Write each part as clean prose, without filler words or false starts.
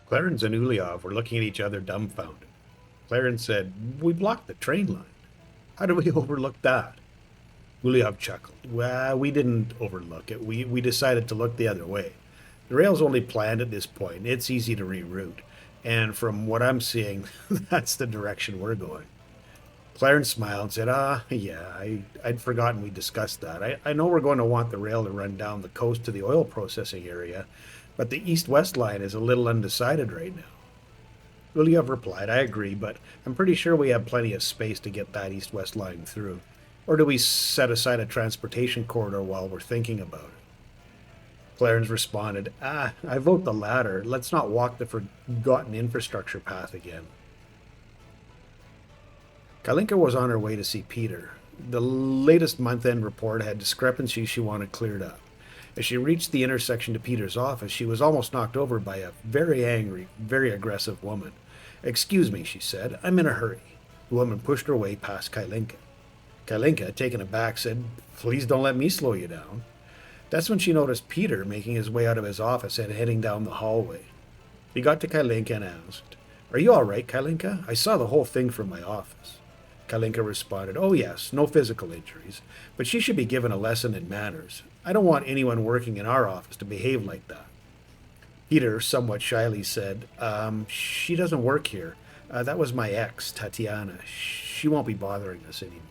Clarence and Uliov were looking at each other dumbfounded. Clarence said, "We blocked the train line. How did we overlook that?" Uliov chuckled. "Well, we didn't overlook it. We decided to look the other way. The rail's only planned at this point. It's easy to reroute. And from what I'm seeing, that's the direction we're going." Clarence smiled and said, yeah, I'd forgotten we discussed that. I know we're going to want the rail to run down the coast to the oil processing area, but the east-west line is a little undecided right now." Ulyev replied, "I agree, but I'm pretty sure we have plenty of space to get that east-west line through. Or do we set aside a transportation corridor while we're thinking about it?" Clarence responded, I vote the latter. Let's not walk the forgotten infrastructure path again." Kalinka was on her way to see Peter. The latest month-end report had discrepancies she wanted cleared up. As she reached the intersection to Peter's office, she was almost knocked over by a very angry, very aggressive woman. "Excuse me," she said. "I'm in a hurry." The woman pushed her way past Kalinka. Kalinka, taken aback, said, "Please don't let me slow you down." That's when she noticed Peter making his way out of his office and heading down the hallway. He got to Kalinka and asked, "Are you all right, Kalinka? I saw the whole thing from my office." Kalinka responded, "Oh yes, no physical injuries, but she should be given a lesson in manners. I don't want anyone working in our office to behave like that." Peter, somewhat shyly, said, She doesn't work here. That was my ex, Tatiana. She won't be bothering us anymore."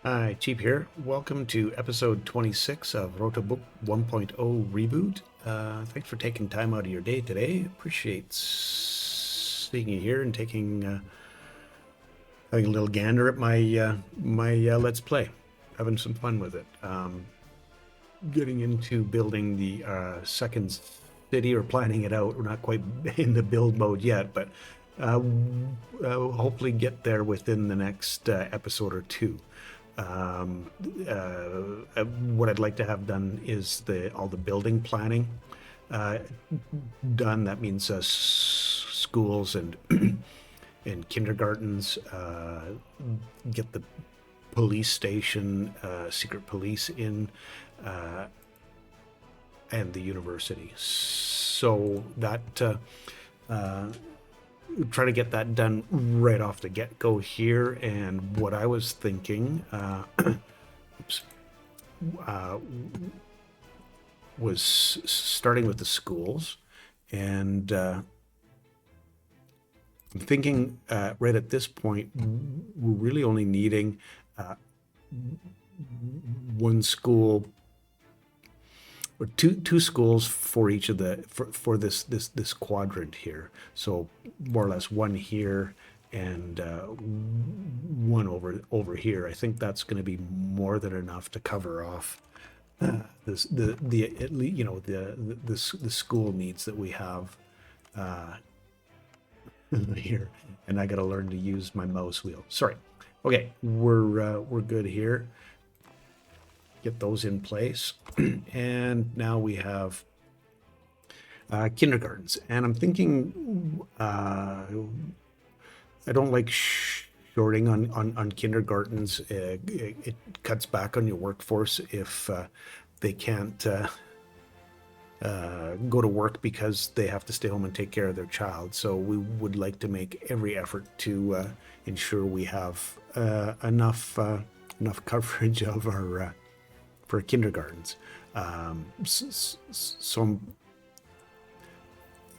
Hi, Cheap here. Welcome to episode 26 of Rote Book 1.0 Reboot. Thanks for taking time out of your day today. Appreciate seeing you here and having a little gander at my Let's Play. Having some fun with it. Getting into building the second city, or planning it out. We're not quite in the build mode yet, but hopefully get there within the next episode or two. What I'd like to have done is all the building planning done. That means schools and and kindergartens. Get the police station, secret police in, and the university. So that try to get that done right off the get-go here. And what I was thinking was starting with the schools, and I'm thinking right at this point we're really only needing one school or two schools for each of for this quadrant here. So more or less one here and one over here. I think that's going to be more than enough to cover off the school needs that we have here. And I got to learn to use my mouse wheel. Sorry. Okay, we're good here. Get those in place. And now we have kindergartens. And I'm thinking I don't like shorting on kindergartens. It cuts back on your workforce if they can't go to work because they have to stay home and take care of their child. So we would like to make every effort to ensure we have enough coverage of our for kindergartens. So I'm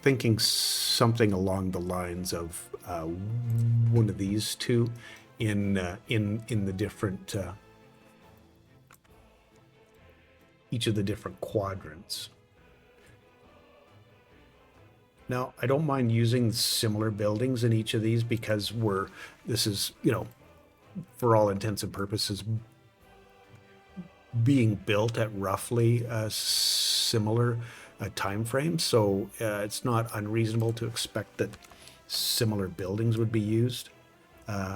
thinking something along the lines of one of these two in the different each of the different quadrants. Now, I don't mind using similar buildings in each of these because this is, for all intents and purposes, being built at roughly a similar time frame. So it's not unreasonable to expect that similar buildings would be used. In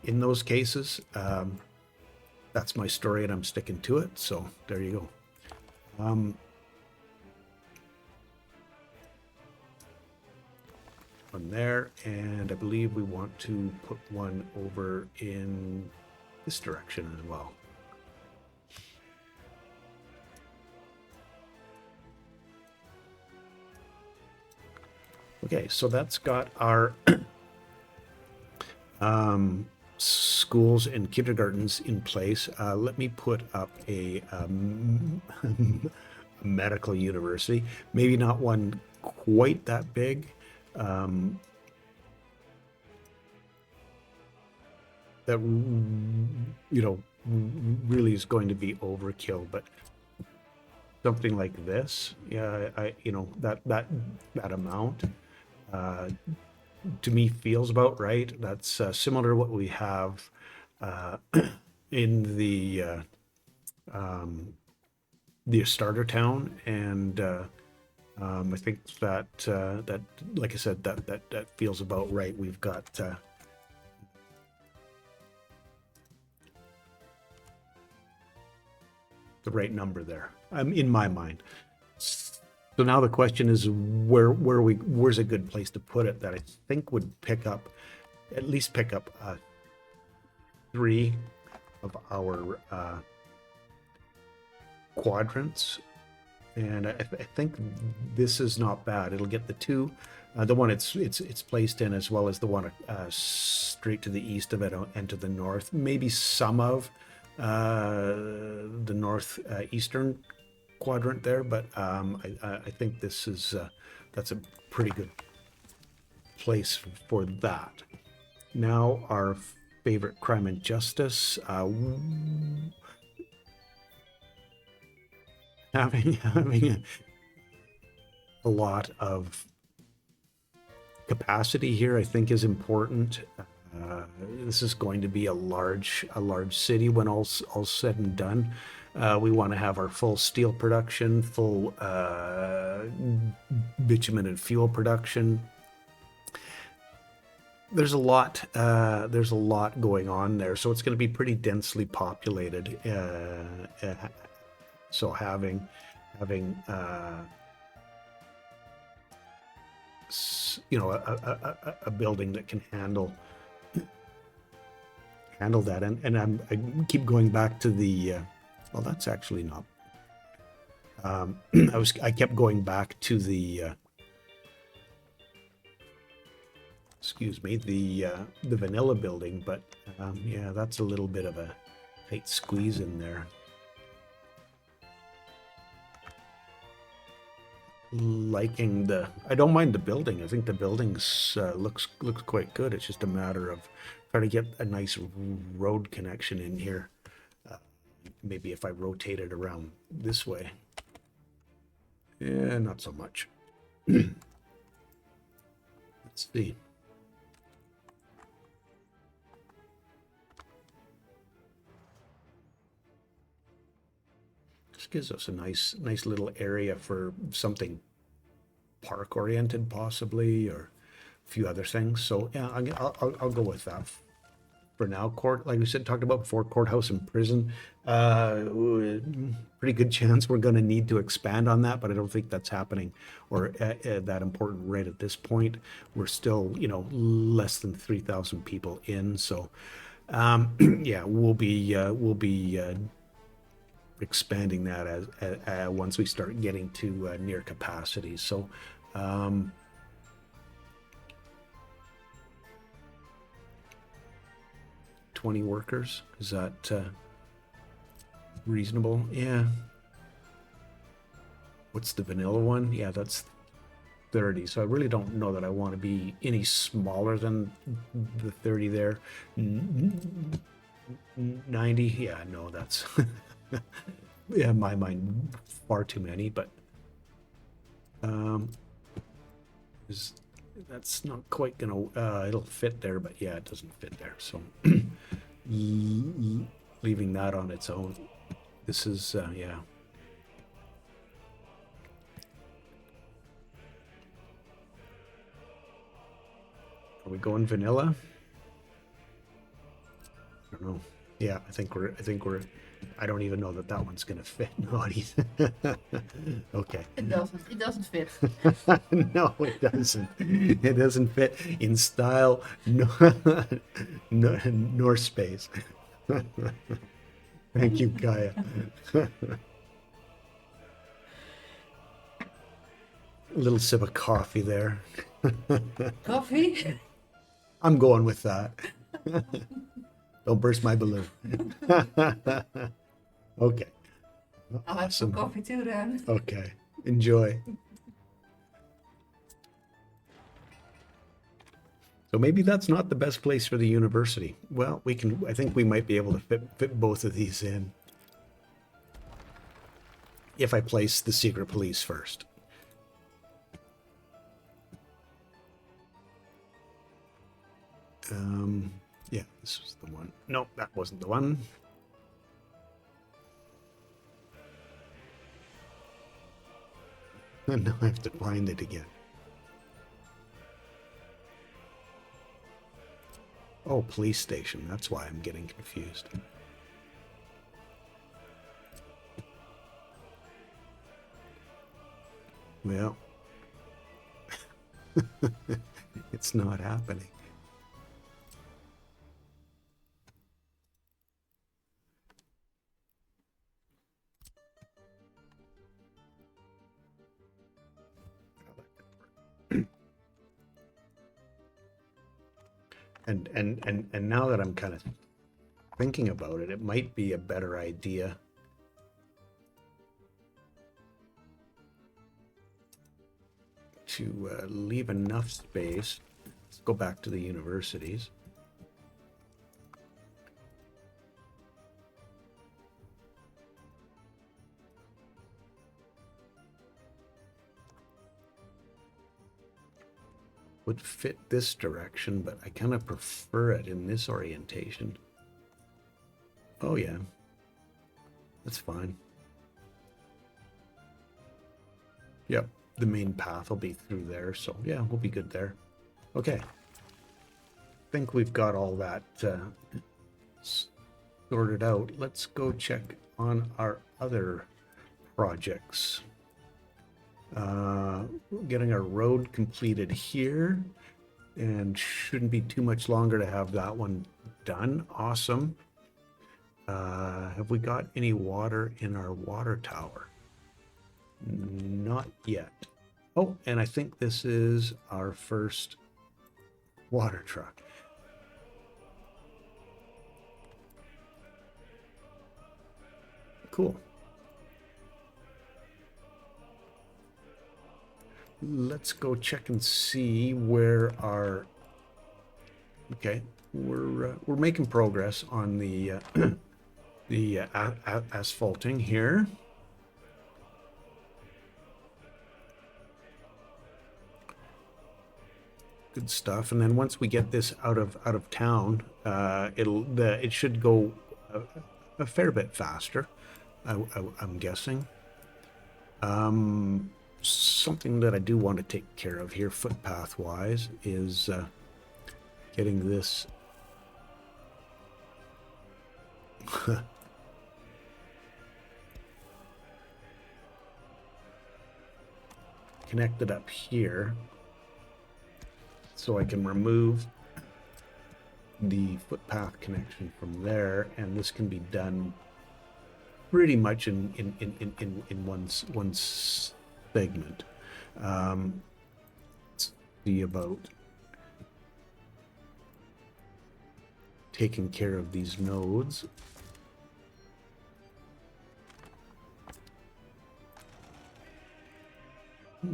those cases, that's my story and I'm sticking to it. So there you go. One there, and I believe we want to put one over in this direction as well. Okay, so that's got our schools and kindergartens in place. Let me put up a medical university, maybe not one quite that big. That really is going to be overkill, but something like this, yeah, that amount to me feels about right. That's similar to what we have in the starter town, and I think that like I said, that feels about right. We've got the right number there, in my mind. So now the question is, where's a good place to put it that I think would at least pick up 3 of our quadrants, and I think this is not bad. It'll get the 2, the one it's placed in, as well as the one straight to the east of it and to the north. Maybe some of the northeastern quadrant there, but I think this is that's a pretty good place for that. Now our favorite crime and justice, having a lot of capacity here, I think, is important. This is going to be a large city when all's said and done. We want to have our full steel production, full bitumen and fuel production. There's a lot going on there, so it's going to be pretty densely populated. So having a building that can handle that, and I keep going back to the well, that's actually not I kept going back to the excuse me, the vanilla building, but yeah, that's a little bit of a tight squeeze in there. I don't mind the building. I think the building's looks quite good. It's just a matter of trying to get a nice road connection in here. Maybe if I rotate it around this way. Yeah, not so much. Let's see. This gives us a nice little area for something park oriented, possibly, or a few other things. So yeah, I'll go with that for now. Court, like we said, talked about before, courthouse and prison. Pretty good chance we're going to need to expand on that, but I don't think that's happening or that important right at this point. We're still, less than 3,000 people in. So yeah, we'll be expanding that as once we start getting to near capacity. So 20 workers, is that reasonable? Yeah. What's the vanilla one? Yeah, that's 30. So I really don't know that I want to be any smaller than the 30 there. 90, yeah, no, that's yeah, in my mind, far too many, but that's not quite gonna it'll fit there, but yeah, it doesn't fit there, so leaving that on its own. This is yeah, are we going vanilla? I don't know. Yeah, I think we're I don't even know that one's gonna fit. No, okay. It doesn't fit. No, it doesn't. It doesn't fit in style, nor space. Thank you, Gaia. A little sip of coffee there. Coffee? I'm going with that. Don't burst my balloon. Okay. I'll have some Awesome. coffee too then. Okay. Enjoy. So maybe that's not the best place for the university. Well, we can, I think we might be able to fit both of these in. If I place the secret police first. Yeah, this was the one. No, that wasn't the one. And now I have to find it again. Oh, police station. That's why I'm getting confused. Well, it's not happening. And now that I'm kind of thinking about it, it might be a better idea to leave enough space. Let's go back to the universities. Would fit this direction, but I kind of prefer it in this orientation. Oh yeah, that's fine. Yep, the main path will be through there, so yeah, we'll be good there. Okay, I think we've got all that sorted out. Let's go check on our other projects. Getting our road completed here, and shouldn't be too much longer to have that one done. Awesome. Have we got any water in our water tower? Not yet. Oh, and I think this is our first water truck. Cool. Let's go check and see where our. Okay, we're making progress on the the asphalting here. Good stuff. And then once we get this out of town, it should go a fair bit faster. I'm guessing. Something that I do want to take care of here, footpath wise, is getting this. Connected up here so I can remove the footpath connection from there, and this can be done pretty much in one segment. Let's see about taking care of these nodes.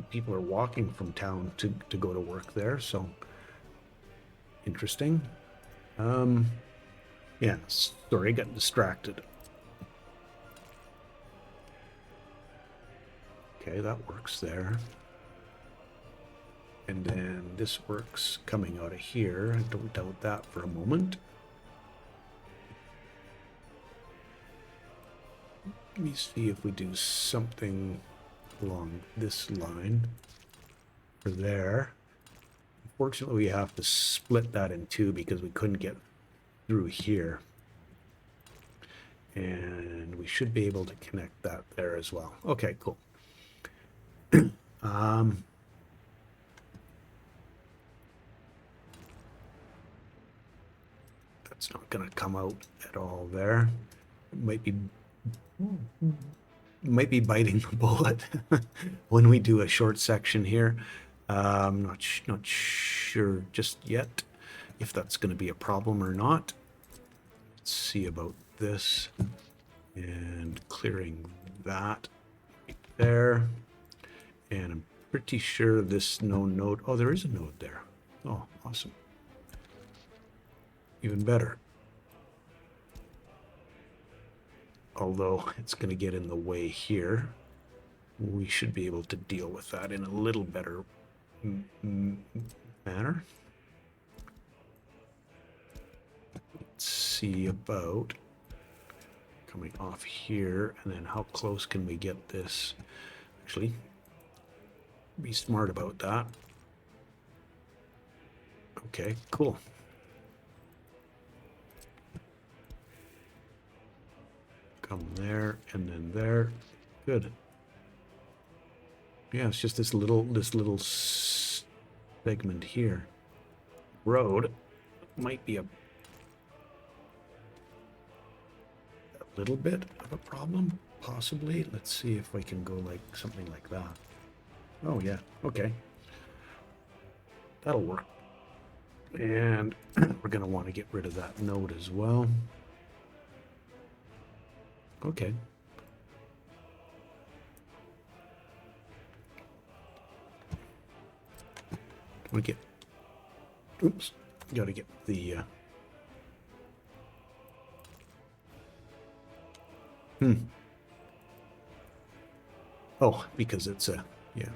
People are walking from town to go to work there, so interesting. Yeah, sorry, got distracted. Okay, that works there. And then this works coming out of here. I don't doubt that for a moment. Let me see if we do something along this line for there. Unfortunately, we have to split that in two because we couldn't get through here. And we should be able to connect that there as well. Okay, cool. That's not going to come out at all there. It might be might be biting the bullet when we do a short section here. Not sure just yet if that's going to be a problem or not. Let's see about this and clearing that right there. And I'm pretty sure this no node. Oh, there is a node there. Oh, awesome. Even better. Although it's going to get in the way here, we should be able to deal with that in a little better manner. Let's see about coming off here, and then how close can we get this? Actually, be smart about that. Okay, cool. Come there and then there. Good. Yeah, it's just this little segment here. Road might be a little bit of a problem, possibly. Let's see if I can go like something like that. Oh yeah, okay. That'll work. And we're gonna want to get rid of that node as well. Okay. We get. Oops. Got to get the. Oh, because it's a yeah.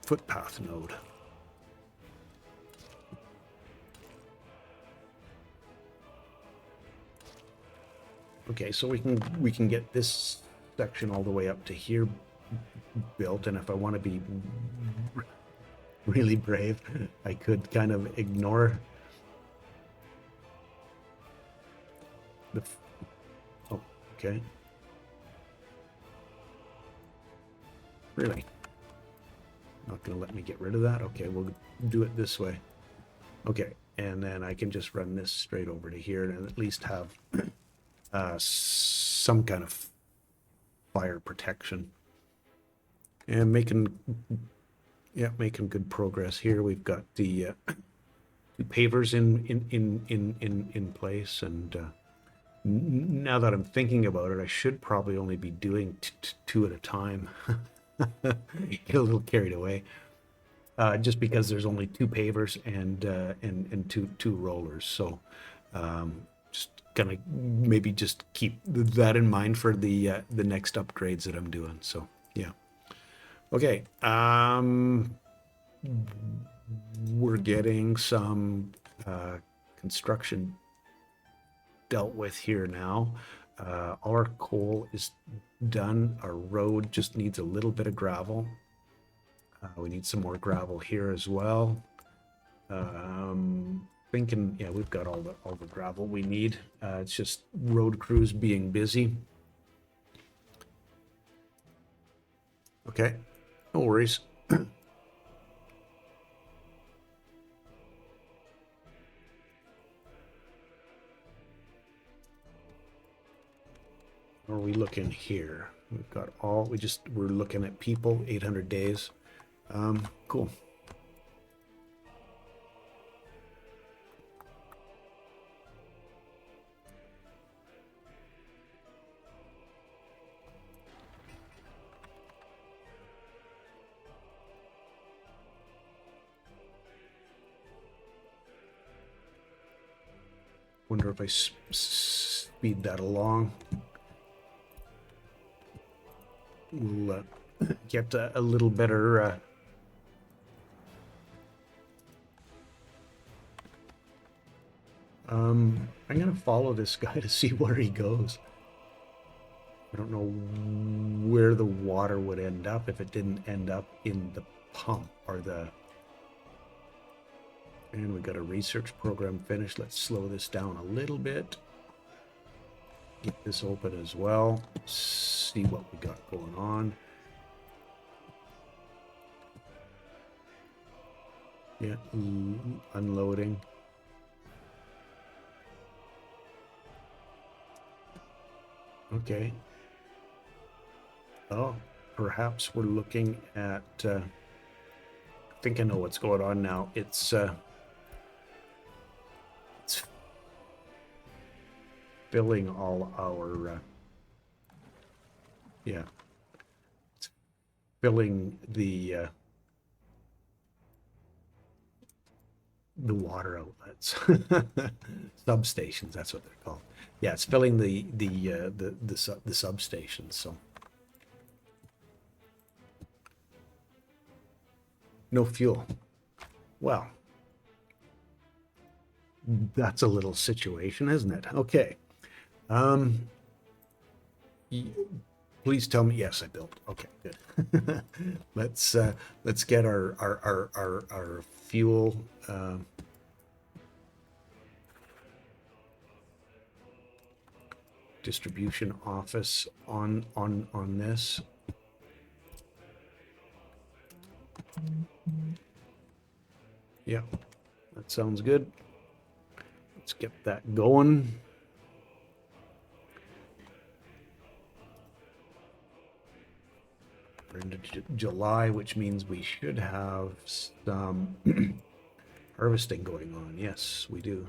Footpath node. Okay, so we can get this section all the way up to here built, and if I want to be really brave, I could kind of ignore the. Oh, okay. Really? Not going to let me get rid of that? Okay, we'll do it this way. Okay, and then I can just run this straight over to here and at least have some kind of fire protection. And making good progress here. We've got the pavers in place, and now that I'm thinking about it, I should probably only be doing two at a time. Get a little carried away, just because there's only two pavers and two rollers. So just gonna maybe just keep that in mind for the next upgrades that I'm doing. So yeah. Okay. We're getting some construction dealt with here now. All our coal is done. Our road just needs a little bit of gravel. We need some more gravel here as well. Thinking, yeah, we've got all the gravel we need. It's just road crews being busy. Okay, no worries. Are we looking here? We've got we're looking at people, 800 days. Cool. Wonder if I speed that along. We'll get a little better I'm gonna follow this guy to see where he goes. I don't know where the water would end up if it didn't end up in the pump or the. And we got a research program finished. Let's slow this down a little bit. Get this open as well. See what we got going on. Yeah, unloading. Okay. Oh, perhaps we're looking at, I think I know what's going on now. It's filling all our, yeah, it's filling the water outlets, substations. That's what they're called. Yeah, it's filling the substations. So no fuel. Well, that's a little situation, isn't it? Okay. Please tell me. Yes, I built. Okay, good. Let's get our fuel. Distribution office on this. Yeah, that sounds good. Let's get that going. We're into July, which means we should have some harvesting going on. Yes, we do.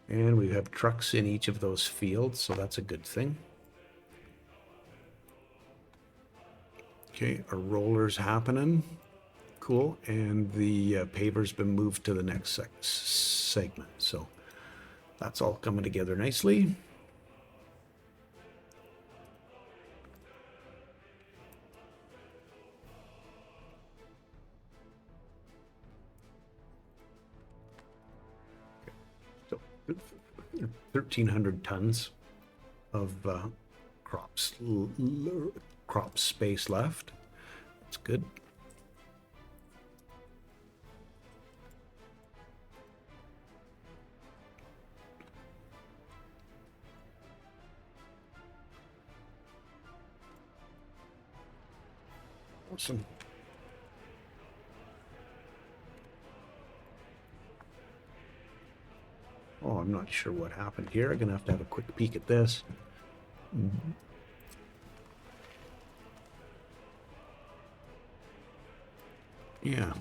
And we have trucks in each of those fields, so that's a good thing. Okay, our roller's happening. Cool. And the paver's been moved to the next segment. So that's all coming together nicely. So 1,300 tons of crop space left. That's good. Awesome. Oh, I'm not sure what happened here. I'm gonna have to have a quick peek at this. Yeah.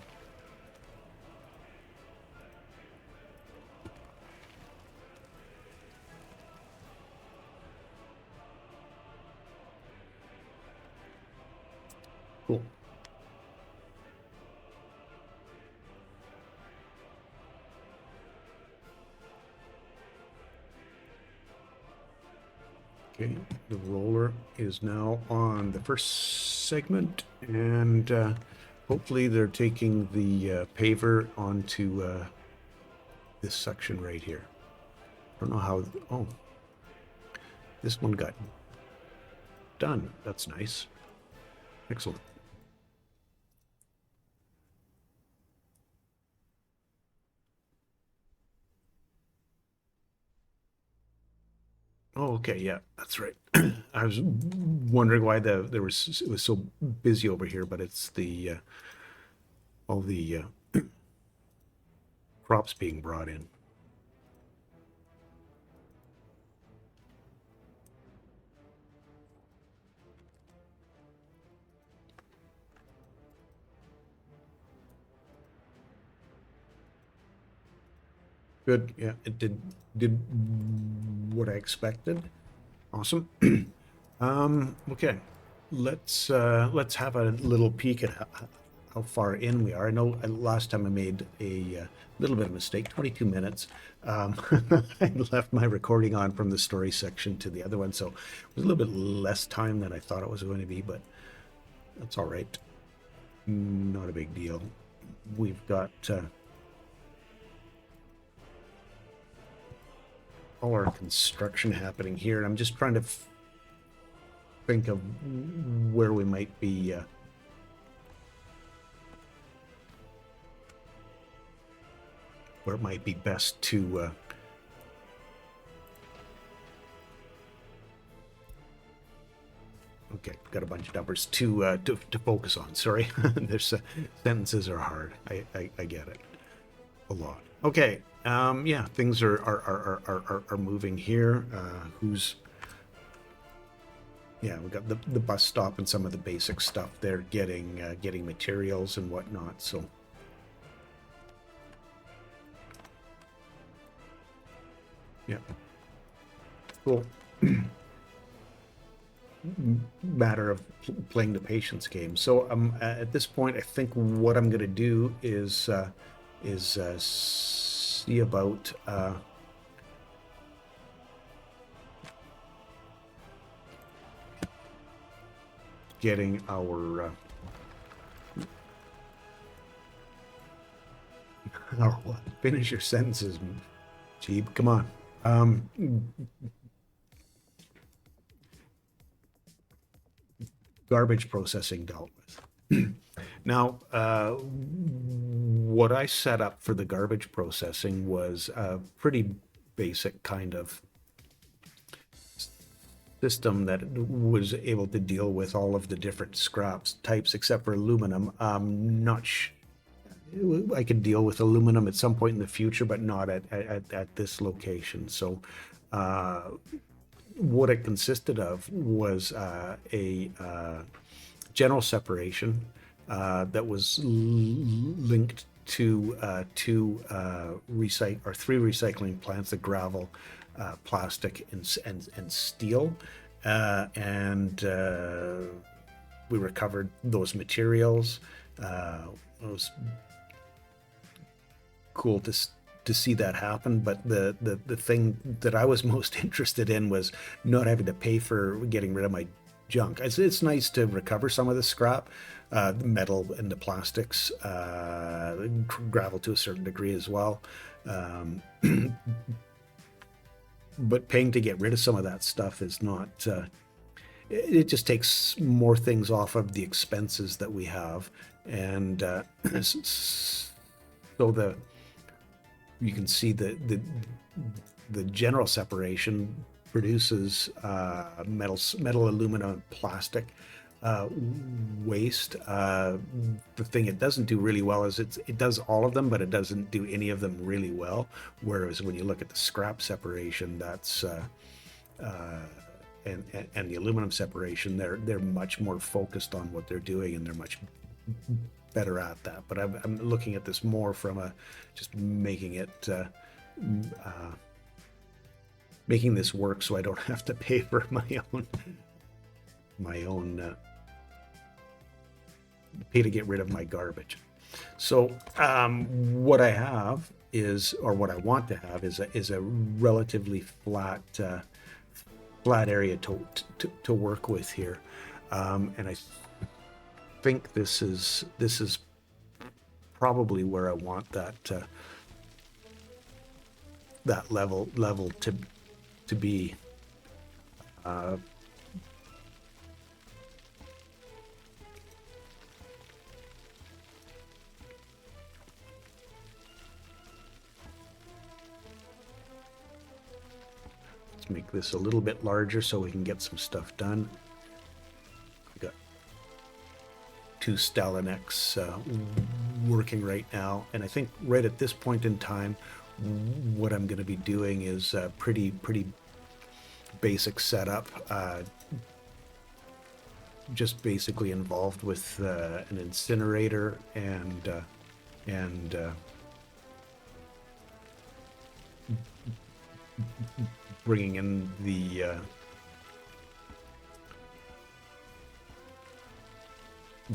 Cool. Okay, the roller is now on the first segment, and hopefully they're taking the paver onto this section right here. I don't know how. Oh, this one got done. That's nice. Excellent. Oh, okay, yeah, that's right. I was wondering why it was so busy over here, but it's the all the crops being brought in. Good, yeah, it did what I expected. Awesome. Okay, let's have a little peek at how far in we are. I know last time I made a little bit of a mistake, 22 minutes. I left my recording on from the story section to the other one, so it was a little bit less time than I thought it was going to be, but that's all right. Not a big deal. We've got all our construction happening here, and I'm just trying to think of where we might be where it might be best to okay, got a bunch of numbers to focus on. Sorry, there's sentences are hard. I get it. a lot. Okay. Yeah, things are moving here. Yeah, we got the bus stop and some of the basic stuff there, getting materials and whatnot. So yeah, cool. Matter of playing the patience game. So at this point, I think what I'm going to do is see about getting our our what? Finish your sentences, Jeeb. Come on. Garbage processing dealt with. Now, what I set up for the garbage processing was a pretty basic kind of system that was able to deal with all of the different scraps types except for aluminum. Not I could deal with aluminum at some point in the future, but not at this location. So what it consisted of was a general separation that was linked to three recycling plants: the gravel, plastic, and steel, and we recovered those materials. It was cool to see that happen, but the thing that I was most interested in was not having to pay for getting rid of my junk. It's nice to recover some of the scrap, the metal and the plastics, gravel to a certain degree as well. But paying to get rid of some of that stuff is not, it just takes more things off of the expenses that we have. And so you can see the general separation produces metal, aluminum, plastic waste. The thing it doesn't do really well is it does all of them, but it doesn't do any of them really well. Whereas when you look at the scrap separation, that's and the aluminum separation, they're much more focused on what they're doing, and they're much better at that. But I'm looking at this more from just making it making this work so I don't have to pay for my own pay to get rid of my garbage. So what I have is, or what I want to have is a relatively flat area to work with here, and I think this is probably where I want that level to be. Let's make this a little bit larger so we can get some stuff done. We've got two Stalinex working right now, and I think right at this point in time, what I'm going to be doing is pretty basic setup, just basically involved with an incinerator and bringing in the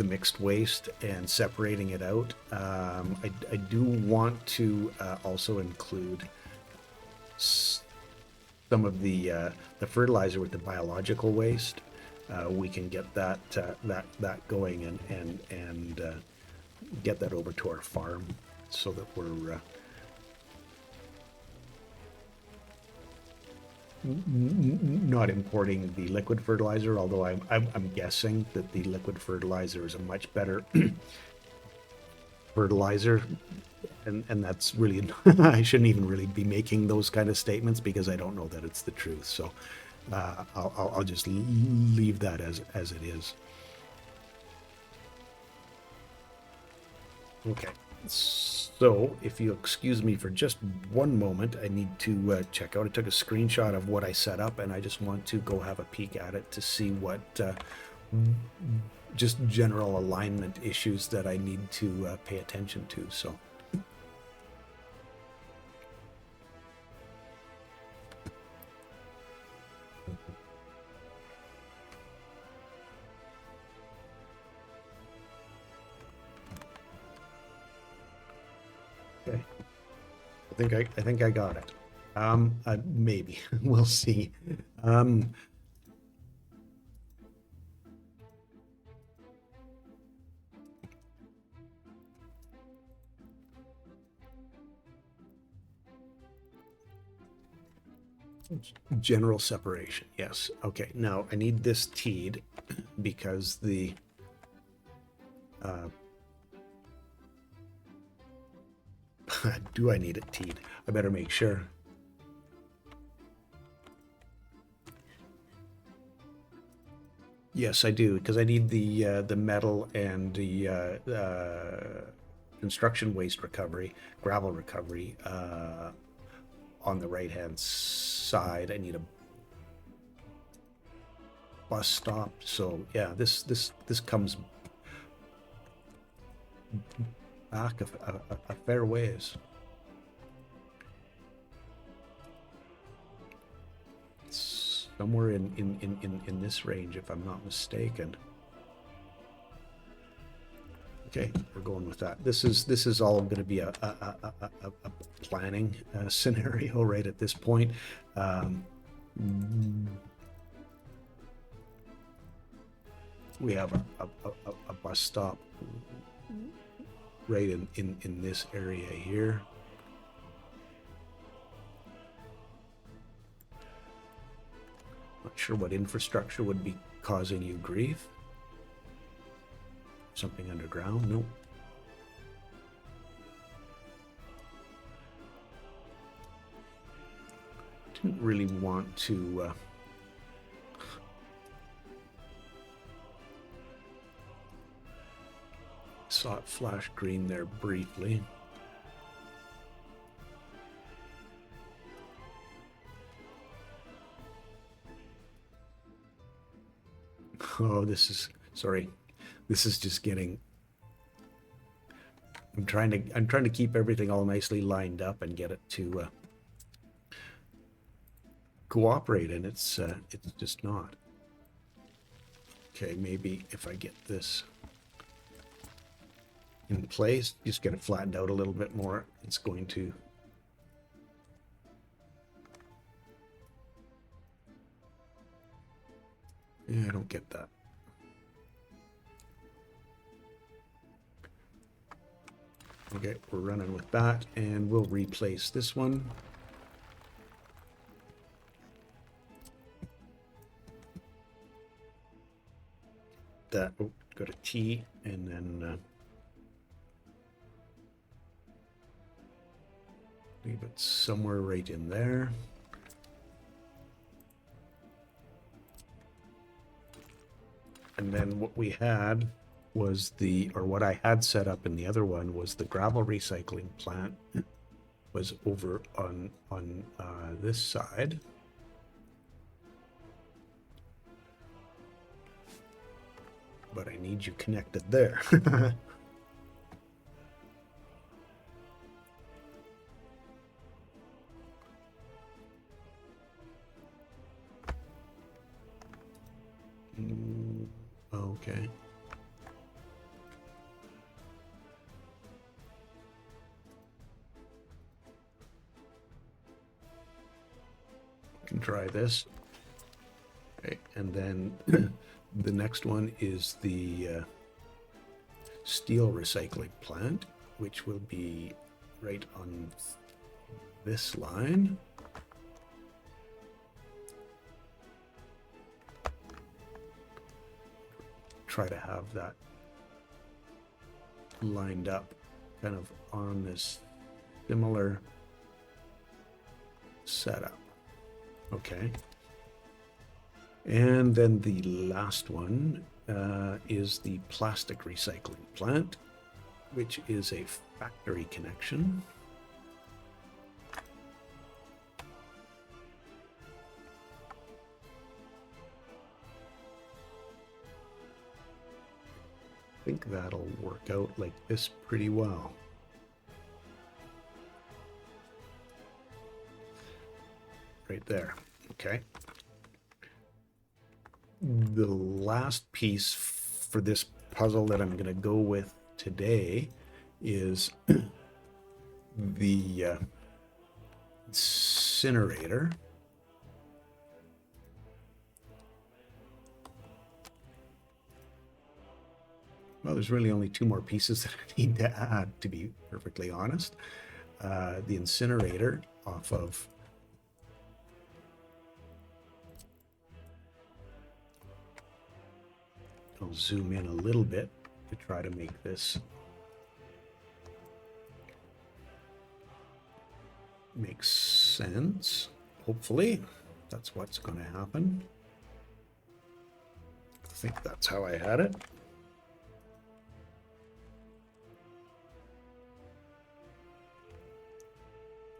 mixed waste and separating it out. I do want to also include some of the fertilizer with the biological waste. We can get that going and get that over to our farm so that we're not importing the liquid fertilizer, although I'm guessing that the liquid fertilizer is a much better fertilizer, and that's really I shouldn't even really be making those kind of statements because I don't know that it's the truth. So I'll just leave that as it is. Okay. So, if you'll excuse me for just one moment, I need to check out. I took a screenshot of what I set up, and I just want to go have a peek at it to see what just general alignment issues that I need to pay attention to. So, okay. I think I got it. Maybe we'll see. General separation. Yes. Okay. Now I need this teed because the do I need it teed? I better make sure. Yes, I do, because I need the metal and the construction waste recovery, gravel recovery on the right hand side. I need a bus stop. So yeah, this comes back a fair ways. It's somewhere in this range, if I'm not mistaken. Okay, we're going with that. This is all going to be a planning scenario right at this point. We have a bus stop right in this area here. Not sure what infrastructure would be causing you grief. Something underground? Nope. Didn't really want to saw it flash green there briefly. Oh, this is sorry. This is just getting. I'm trying to keep everything all nicely lined up and get it to cooperate, and it's just not. Okay, maybe if I get this in place, just get it flattened out a little bit more, it's going to. Yeah, I don't get that. Okay, we're running with that, and we'll replace this one. That, oh, go to T, and then leave it somewhere right in there. And then what we had was what I had set up in the other one was the gravel recycling plant was over on this side. But I need you connected there. Okay. Can try this. Okay, and then the next one is the steel recycling plant, which will be right on this line. Try to have that lined up kind of on this similar setup. Okay. And then the last one is the plastic recycling plant, which is a factory connection. I think that'll work out like this pretty well. Right there. Okay. The last piece for this puzzle that I'm going to go with today is the incinerator. Well, there's really only two more pieces that I need to add, to be perfectly honest. The incinerator off of I'll zoom in a little bit to try to make this make sense. Hopefully, that's what's going to happen. I think that's how I had it.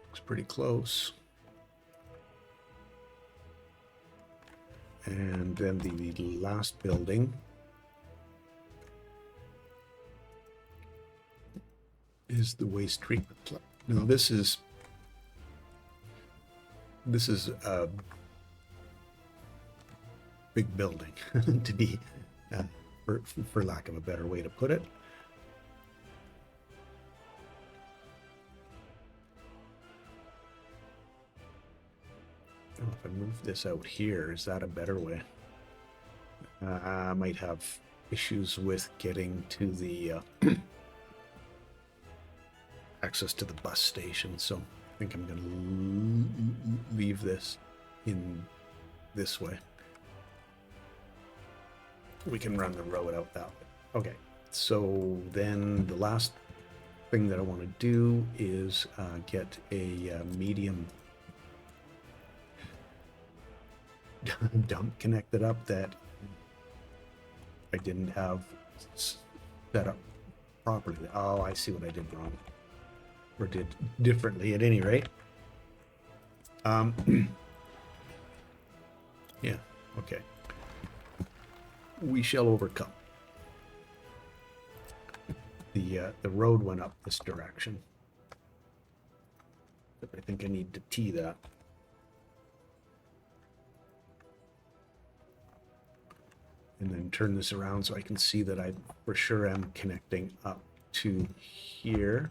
Looks pretty close. And then the last building is the waste treatment plant. Now this is a big building to be, for lack of a better way to put it. Oh, if I move this out here, is that a better way? I might have issues with getting to the access to the bus station, so I think I'm going to leave this in this way. We can run the road out that way. Okay, so then the last thing that I want to do is get a medium dump connected up that I didn't have set up properly. Oh, I see what I did wrong. Or did differently at any rate. Yeah, okay. We shall overcome. The road went up this direction. But I think I need to tee that. And then turn this around so I can see that I for sure am connecting up to here.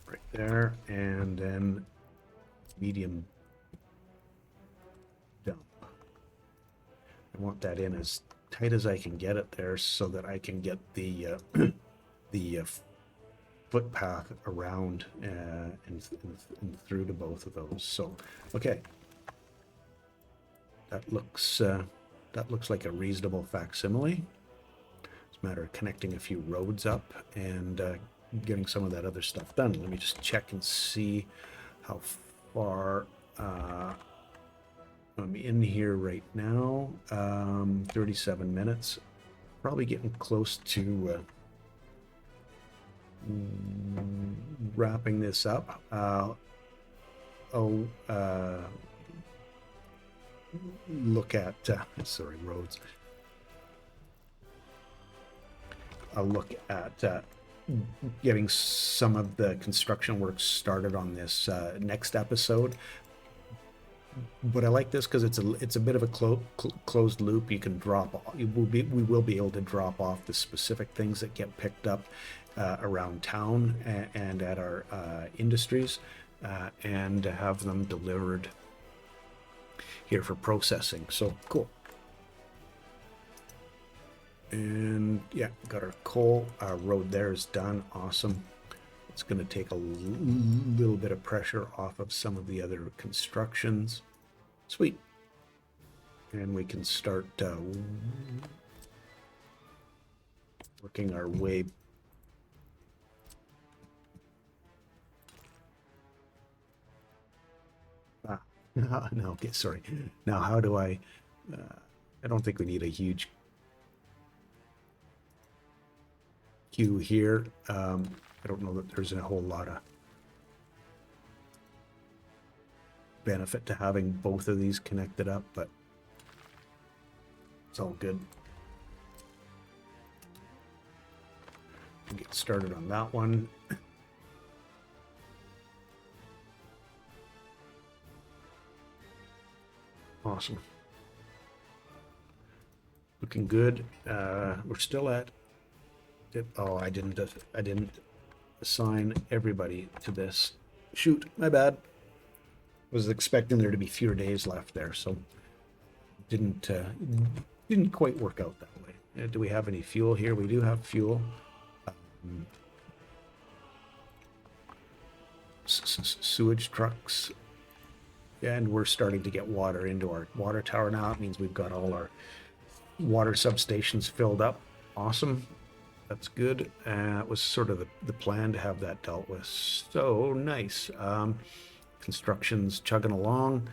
Right there, and then medium dump. I want that in as tight as I can get it there so that I can get the footpath around and through to both of those. So, okay, that looks like a reasonable facsimile. It's a matter of connecting a few roads up and getting some of that other stuff done. Let me just check and see how far I'm in here right now. 37 minutes. Probably getting close to wrapping this up. Look at sorry, roads. I'll look at getting some of the construction work started on this next episode. But I like this because it's a bit of a closed loop. You can we will be able to drop off the specific things that get picked up around town and at our industries, and have them delivered here for processing. So cool. And yeah, got our coal road there is done. Awesome. It's going to take a little bit of pressure off of some of the other constructions. Sweet. And we can start working our way No, okay, sorry. Now, how do I don't think we need a huge queue here. I don't know that there's a whole lot of benefit to having both of these connected up, but it's all good. We'll get started on that one. Awesome. Looking good. We're still at. Oh, I didn't assign everybody to this. Shoot, my bad. Was expecting there to be fewer days left there, so didn't quite work out that way. Do we have any fuel here? We do have fuel. Sewage trucks. And we're starting to get water into our water tower now. It means we've got all our water substations filled up. Awesome. That's good. It was sort of the plan to have that dealt with. So nice. Construction's chugging along.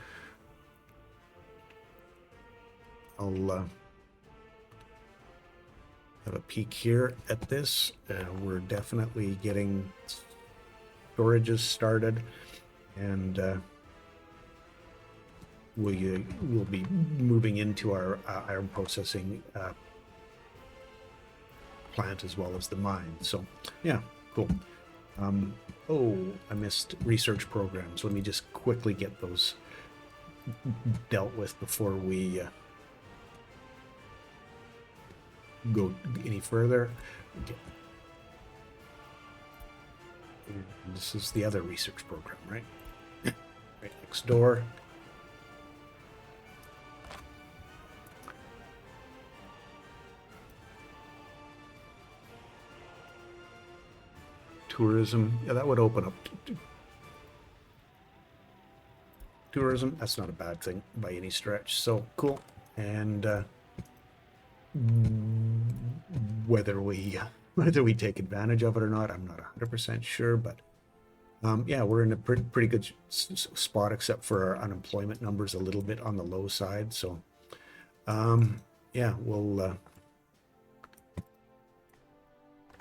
I'll have a peek here at this. We're definitely getting storages started, and we'll be moving into our iron processing plant as well as the mine. So yeah, cool. Oh, I missed research programs. Let me just quickly get those dealt with before we go any further. Okay. And this is the other research program, right? Right next door. Tourism, yeah, that would open up tourism. That's not a bad thing by any stretch. So cool. And whether we take advantage of it or not, I'm not 100% sure. But yeah, we're in a pretty good spot, except for our unemployment numbers a little bit on the low side. So yeah, we'll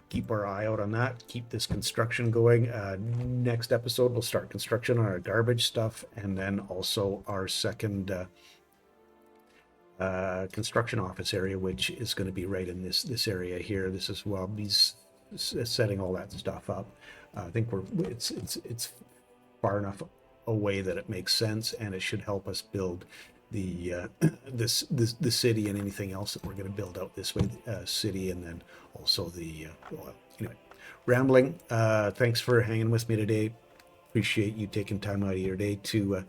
keep our eye out on that, keep this construction going. Next episode, we'll start construction on our garbage stuff, and then also our second construction office area, which is going to be right in this area here. This is well, he's setting all that stuff up. I think it's far enough away that it makes sense, and it should help us build the the city and anything else that we're going to build out this way, city, and then also the well, anyway, rambling. Thanks for hanging with me today. Appreciate you taking time out of your day to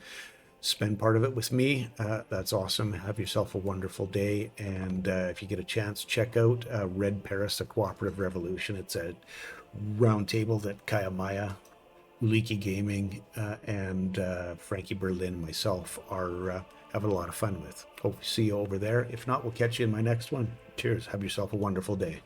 spend part of it with me. That's awesome. Have yourself a wonderful day, and if you get a chance, check out Red Paris, a cooperative revolution. It's a round table that Kaya Maya, Leaky Gaming, and Frankie Berlin and myself are having a lot of fun with. Hope to see you over there. If not, we'll catch you in my next one. Cheers. Have yourself a wonderful day.